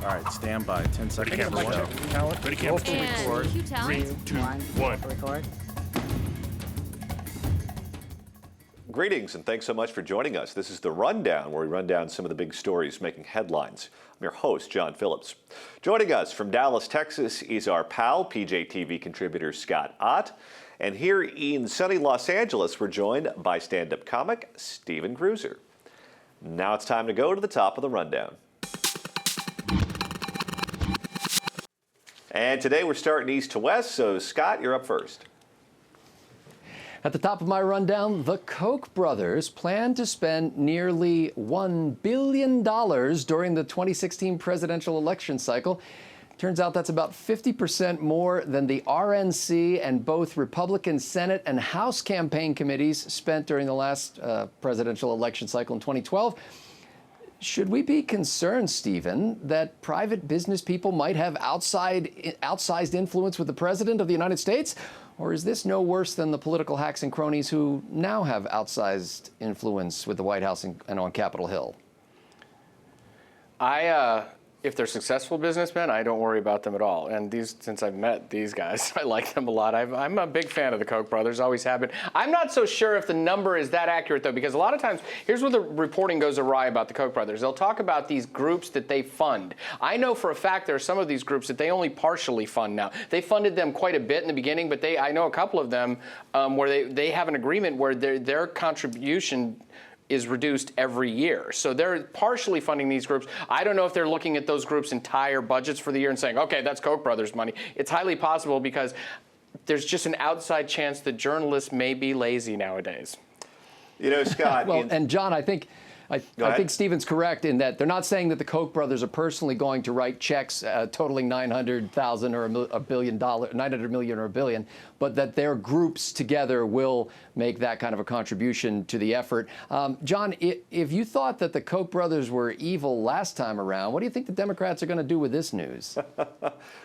All right, stand by. 10 seconds. camera, to one, show. two. Talent. Ready, camera, Roll And for record. cue talent. 3, 2, 1. Record. Greetings and thanks so much for joining us. This is The Rundown, where we run down some of the big stories making headlines. I'm your host, John Phillips. Joining us from Dallas, Texas is our pal, PJTV contributor Scott Ott. And here in sunny Los Angeles, we're joined by stand-up comic Steven Cruiser. Now it's time to go to the top of the rundown. And today we're starting east to west, so Scott, you're up first. At the top of my rundown, the Koch brothers plan to spend nearly $1 billion during the 2016 presidential election cycle. Turns out that's about 50% more than the RNC and both Republican Senate and House campaign committees spent during the last presidential election cycle in 2012. Should we be concerned, Stephen, that private business people might have outsized influence with the President of the United States? Or is this no worse than the political hacks and cronies who now have outsized influence with the White House and on Capitol Hill? If they're successful businessmen, I don't worry about them at all. And since I've met these guys, I like them a lot. I'm a big fan of the Koch brothers, always have been. I'm not so sure if the number is that accurate, though, because a lot of times, here's where the reporting goes awry about the Koch brothers. They'll talk about these groups that they fund. I know for a fact there are some of these groups that they only partially fund now. They funded them quite a bit in the beginning, but I know a couple of them where they have an agreement where their contribution is reduced every year. So they're partially funding these groups. I don't know if they're looking at those groups' entire budgets for the year and saying, okay, that's Koch brothers money. It's highly possible because there's just an outside chance that journalists may be lazy nowadays. You know, Scott. Well, and John, I think Stephen's correct in that they're not saying that the Koch brothers are personally going to write checks totaling $900,000 or $1 billion, $900 million or $1 billion, but that their groups together will make that kind of a contribution to the effort. John, if you thought that the Koch brothers were evil last time around, what do you think the Democrats are going to do with this news?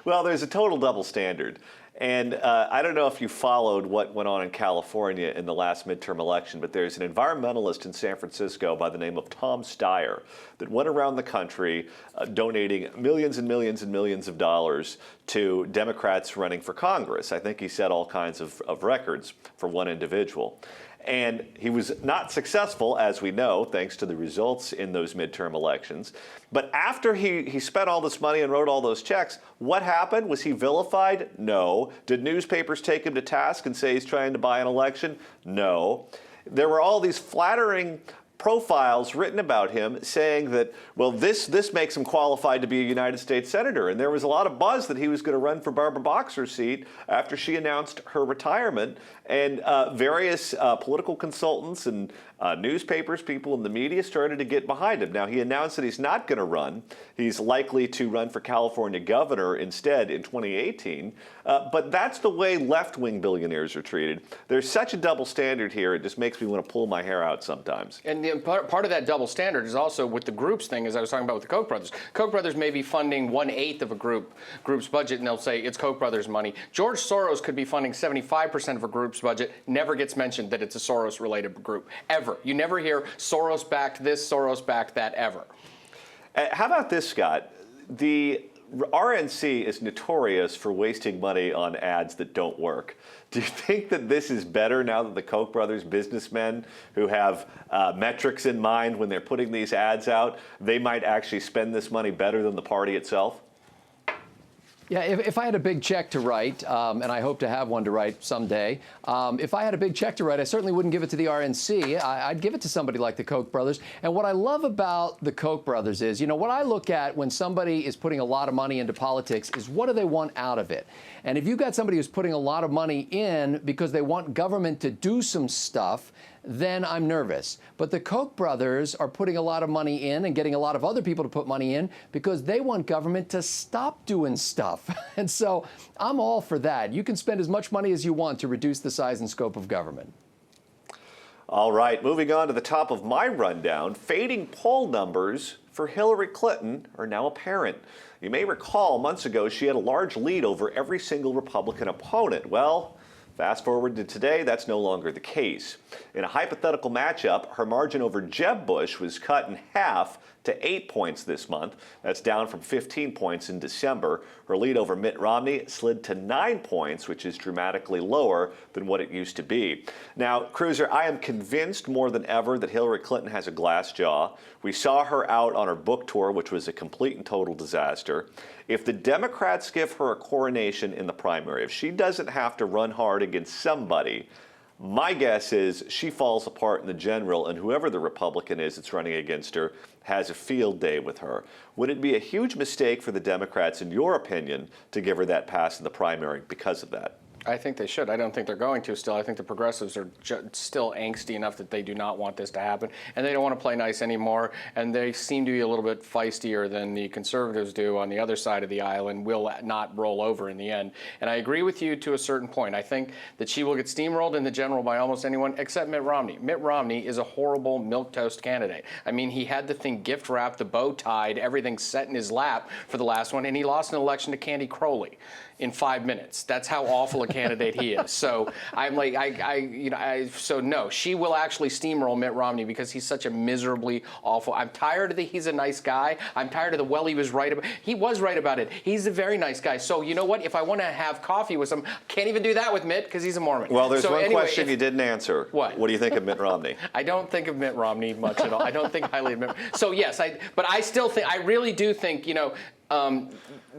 Well, there's a total double standard. And I don't know if you followed what went on in California in the last midterm election, but there's an environmentalist in San Francisco by the name of Tom Steyer that went around the country donating millions and millions and millions of dollars to Democrats running for Congress. I think he set all kinds of records for one individual. And he was not successful, as we know, thanks to the results in those midterm elections. But after he spent all this money and wrote all those checks, what happened? Was he vilified? No. Did newspapers take him to task and say he's trying to buy an election? No. There were all these flattering profiles written about him saying that, well, this makes him qualified to be a United States Senator. And there was a lot of buzz that he was going to run for Barbara Boxer's seat after she announced her retirement. And various political consultants and newspapers, people in the media started to get behind him. Now, he announced that he's not going to run. He's likely to run for California governor instead in 2018. But that's the way left-wing billionaires are treated. There's such a double standard here, it just makes me want to pull my hair out sometimes. And part of that double standard is also with the groups thing, as I was talking about with the Koch brothers. Koch brothers may be funding 1/8 of a group's budget, and they'll say it's Koch brothers money. George Soros could be funding 75% of a group's budget. Never gets mentioned that it's a Soros-related group, ever. You never hear Soros backed this, Soros backed that, ever. How about this, Scott? The RNC is notorious for wasting money on ads that don't work. Do you think that this is better now that the Koch brothers, businessmen who have metrics in mind when they're putting these ads out, they might actually spend this money better than the party itself? Yeah, if I had a big check to write, and I hope to have one to write someday, if I had a big check to write, I certainly wouldn't give it to the RNC. I'd give it to somebody like the Koch brothers. And what I love about the Koch brothers is, you know, what I look at when somebody is putting a lot of money into politics is what do they want out of it? And if you've got somebody who's putting a lot of money in because they want government to do some stuff, then I'm nervous. But the Koch brothers are putting a lot of money in and getting a lot of other people to put money in because they want government to stop doing stuff. And so I'm all for that. You can spend as much money as you want to reduce the size and scope of government. All right, moving on to the top of my rundown, fading poll numbers for Hillary Clinton are now apparent. You may recall months ago she had a large lead over every single Republican opponent. Well, fast forward to today, that's no longer the case. In a hypothetical matchup, her margin over Jeb Bush was cut in half to 8 points this month. That's down from 15 points in December. Her lead over Mitt Romney slid to 9 points, which is dramatically lower than what it used to be. Now, Cruiser, I am convinced more than ever that Hillary Clinton has a glass jaw. We saw her out on her book tour, which was a complete and total disaster. If the Democrats give her a coronation in the primary, if she doesn't have to run hard against somebody, my guess is she falls apart in the general, and whoever the Republican is that's running against her has a field day with her. Would it be a huge mistake for the Democrats, in your opinion, to give her that pass in the primary because of that? I think they should. I don't think they're going to still. I think the progressives are still angsty enough that they do not want this to happen, and they don't want to play nice anymore, and they seem to be a little bit feistier than the conservatives do on the other side of the aisle and will not roll over in the end. And I agree with you to a certain point. I think that she will get steamrolled in the general by almost anyone except Mitt Romney. Mitt Romney is a horrible milquetoast candidate. I mean, he had the thing gift wrapped, the bow tied, everything set in his lap for the last one, and he lost an election to Candy Crowley in 5 minutes. That's how awful a candidate he is. So I'm like, so no, she will actually steamroll Mitt Romney because he's such a miserably awful. I'm tired of he's a nice guy. I'm tired of he was right about it. He's a very nice guy. So you know what? If I want to have coffee with him, can't even do that with Mitt because he's a Mormon. Well, there's one question you didn't answer. What? What do you think of Mitt Romney? I don't think of Mitt Romney much at all. I don't think highly of Mitt. So yes, but I still think, I really do think,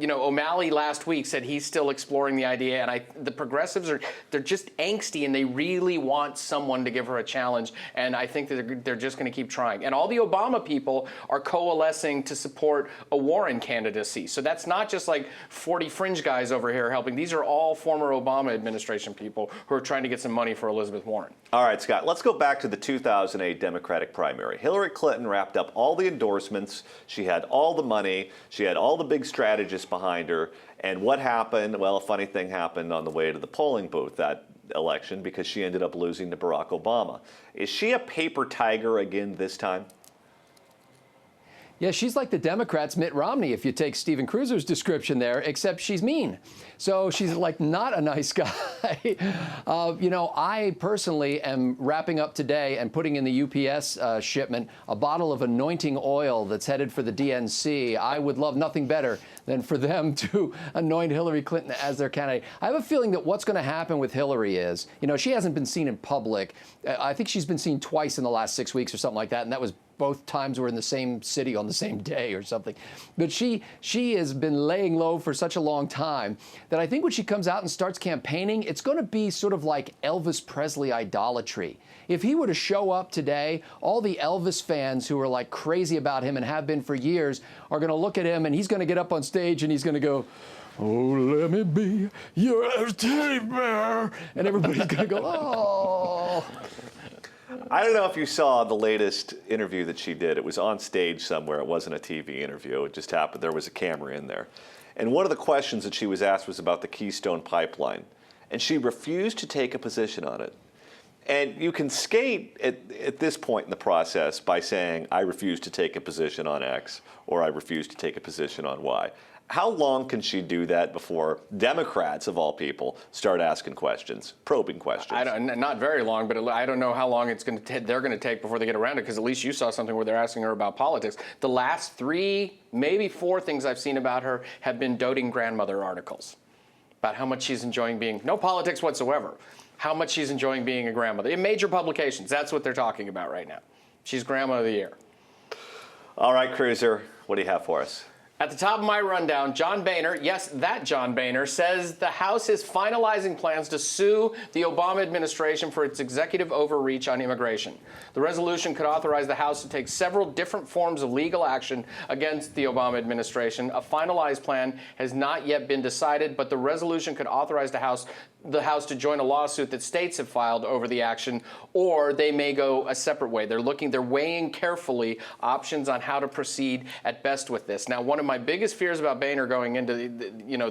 O'Malley last week said he's still exploring the idea, and the progressives they're just angsty, and they really want someone to give her a challenge, and I think that they're just going to keep trying. And all the Obama people are coalescing to support a Warren candidacy. So that's not just like 40 fringe guys over here helping. These are all former Obama administration people who are trying to get some money for Elizabeth Warren. All right, Scott, let's go back to the 2008 Democratic primary. Hillary Clinton wrapped up all the endorsements. She had all the money. She had all the big strategists behind her. And what happened? Well, a funny thing happened on the way to the polling booth that election because she ended up losing to Barack Obama. Is she a paper tiger again this time? Yeah, she's like the Democrats' Mitt Romney, if you take Stephen Cruiser's description there, except she's mean. So she's like not a nice guy. I personally am wrapping up today and putting in the UPS shipment a bottle of anointing oil that's headed for the DNC. I would love nothing better than for them to anoint Hillary Clinton as their candidate. I have a feeling that what's going to happen with Hillary is, she hasn't been seen in public. I think she's been seen twice in the last 6 weeks or something like that, and that was both times were in the same city on the same day or something. But she has been laying low for such a long time that I think when she comes out and starts campaigning, it's going to be sort of like Elvis Presley idolatry. If he were to show up today, all the Elvis fans who are like crazy about him and have been for years are going to look at him, and he's going to get up on stage and he's going to go, "Oh, let me be your teddy bear," and everybody's going to go, "Oh." I don't know if you saw the latest interview that she did. It was on stage somewhere. It wasn't a TV interview. It just happened. There was a camera in there. And one of the questions that she was asked was about the Keystone Pipeline. And she refused to take a position on it. And you can skate at this point in the process by saying, I refuse to take a position on X, or I refuse to take a position on Y. How long can she do that before Democrats, of all people, start asking questions, probing questions? Not very long, but I don't know how long they're going to take before they get around it, because at least you saw something where they're asking her about politics. The last 3, maybe 4 things I've seen about her have been doting grandmother articles about how much she's enjoying being, no politics whatsoever, how much she's enjoying being a grandmother. In major publications, that's what they're talking about right now. She's Grandma of the Year. All right, Cruiser, what do you have for us? At the top of my rundown, John Boehner, yes, that John Boehner, says the House is finalizing plans to sue the Obama administration for its executive overreach on immigration. The resolution could authorize the House to take several different forms of legal action against the Obama administration. A finalized plan has not yet been decided, but the resolution could authorize the House to join a lawsuit that states have filed over the action, or they may go a separate way. They're weighing carefully options on how to proceed at best with this. Now, one of my biggest fears about Boehner going into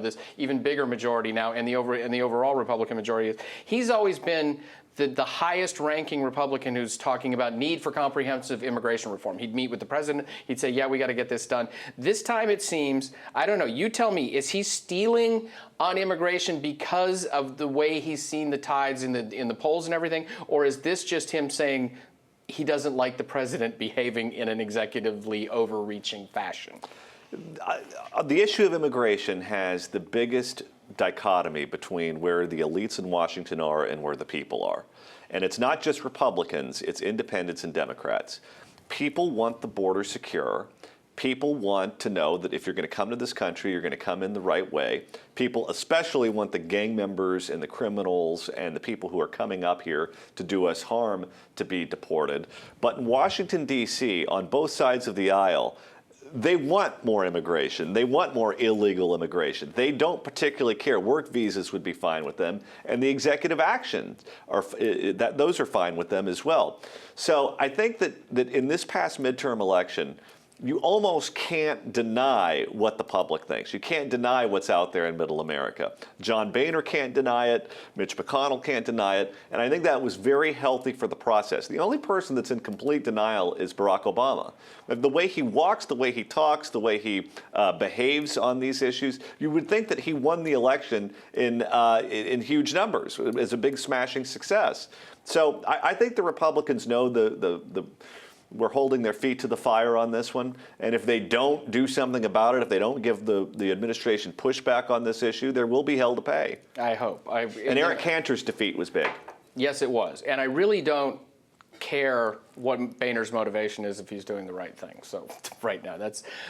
this even bigger majority now in the overall Republican majority is he's always been the highest ranking Republican who's talking about need for comprehensive immigration reform. He'd meet with the president. He'd say, yeah, we got to get this done. This time it seems, I don't know, you tell me, is he stealing on immigration because of the way he's seen the tides in the polls and everything? Or is this just him saying, he doesn't like the president behaving in an executively overreaching fashion. The issue of immigration has the biggest dichotomy between where the elites in Washington are and where the people are. And it's not just Republicans, it's independents and Democrats. People want the border secure. People want to know that if you're going to come to this country, you're going to come in the right way. People especially want the gang members and the criminals and the people who are coming up here to do us harm to be deported. But in Washington, D.C., on both sides of the aisle, they want more immigration. They want more illegal immigration. They don't particularly care. Work visas would be fine with them, and the executive actions those are fine with them as well. So I think that in this past midterm election, you almost can't deny what the public thinks. You can't deny what's out there in middle America. John Boehner can't deny it. Mitch McConnell can't deny it. And I think that was very healthy for the process. The only person that's in complete denial is Barack Obama. The way he walks, the way he talks, the way he behaves on these issues, you would think that he won the election in huge numbers. It was a big smashing success. So I think the Republicans know we're holding their feet to the fire on this one. And if they don't do something about it, if they don't give the administration pushback on this issue, there will be hell to pay. I hope. And Eric Cantor's defeat was big. Yes, it was. And I really don't care what Boehner's motivation is if he's doing the right thing. So right now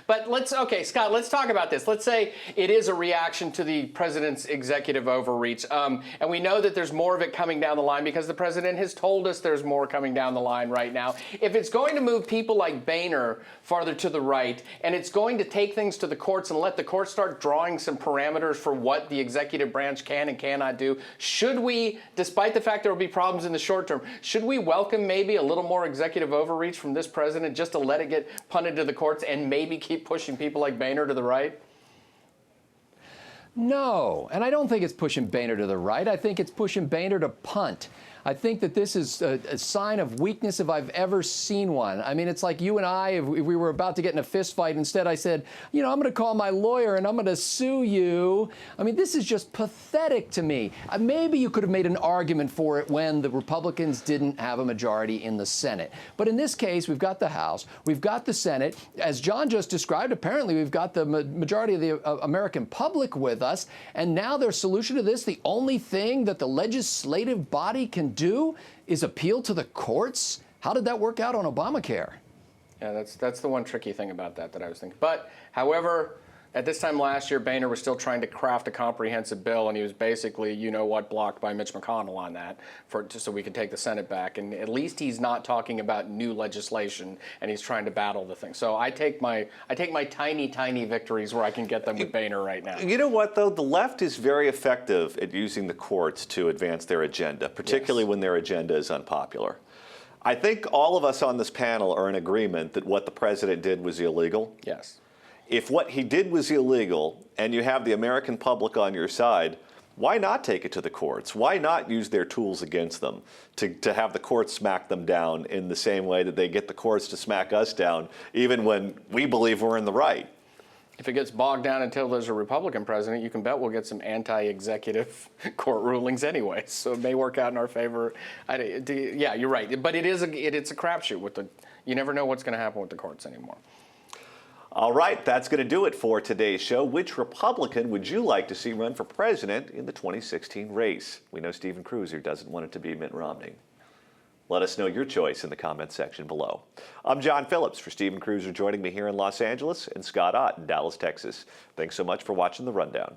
but okay, Scott, let's talk about this. Let's say it is a reaction to the president's executive overreach. And we know that there's more of it coming down the line because the president has told us there's more coming down the line right now. If it's going to move people like Boehner farther to the right, and it's going to take things to the courts and let the courts start drawing some parameters for what the executive branch can and cannot do, should we, despite the fact there will be problems in the short term, should we welcome maybe a little more executive overreach from this president just to let it get punted to the courts and maybe keep pushing people like Boehner to the right? No, and I don't think it's pushing Boehner to the right. I think it's pushing Boehner to punt. I think that this is a sign of weakness if I've ever seen one. I mean, it's like you and I, if we were about to get in a fist fight, instead I said, I'm going to call my lawyer and I'm going to sue you. I mean, this is just pathetic to me. Maybe you could have made an argument for it when the Republicans didn't have a majority in the Senate. But in this case, we've got the House, we've got the Senate. As John just described, apparently we've got the majority of the American public with us. And now their solution to this, the only thing that the legislative body can do is appeal to the courts? How did that work out on Obamacare? Yeah, that's the one tricky thing about that I was thinking. But, however, at this time last year, Boehner was still trying to craft a comprehensive bill, and he was basically, blocked by Mitch McConnell on that, just so we could take the Senate back. And at least he's not talking about new legislation, and he's trying to battle the thing. So I take my tiny, tiny victories where I can get them with Boehner right now. You know what, though? The left is very effective at using the courts to advance their agenda, particularly when their agenda is unpopular. I think all of us on this panel are in agreement that what the president did was illegal. Yes. If what he did was illegal and you have the American public on your side, why not take it to the courts? Why not use their tools against them to have the courts smack them down in the same way that they get the courts to smack us down, even when we believe we're in the right? If it gets bogged down until there's a Republican president, you can bet we'll get some anti-executive court rulings anyway. So it may work out in our favor. Yeah, you're right. But it's a crapshoot. You never know what's going to happen with the courts anymore. All right, that's going to do it for today's show. Which Republican would you like to see run for president in the 2016 race? We know Stephen Cruiser doesn't want it to be Mitt Romney. Let us know your choice in the comments section below. I'm John Phillips for Stephen Cruiser, joining me here in Los Angeles, and Scott Ott in Dallas, Texas. Thanks so much for watching The Rundown.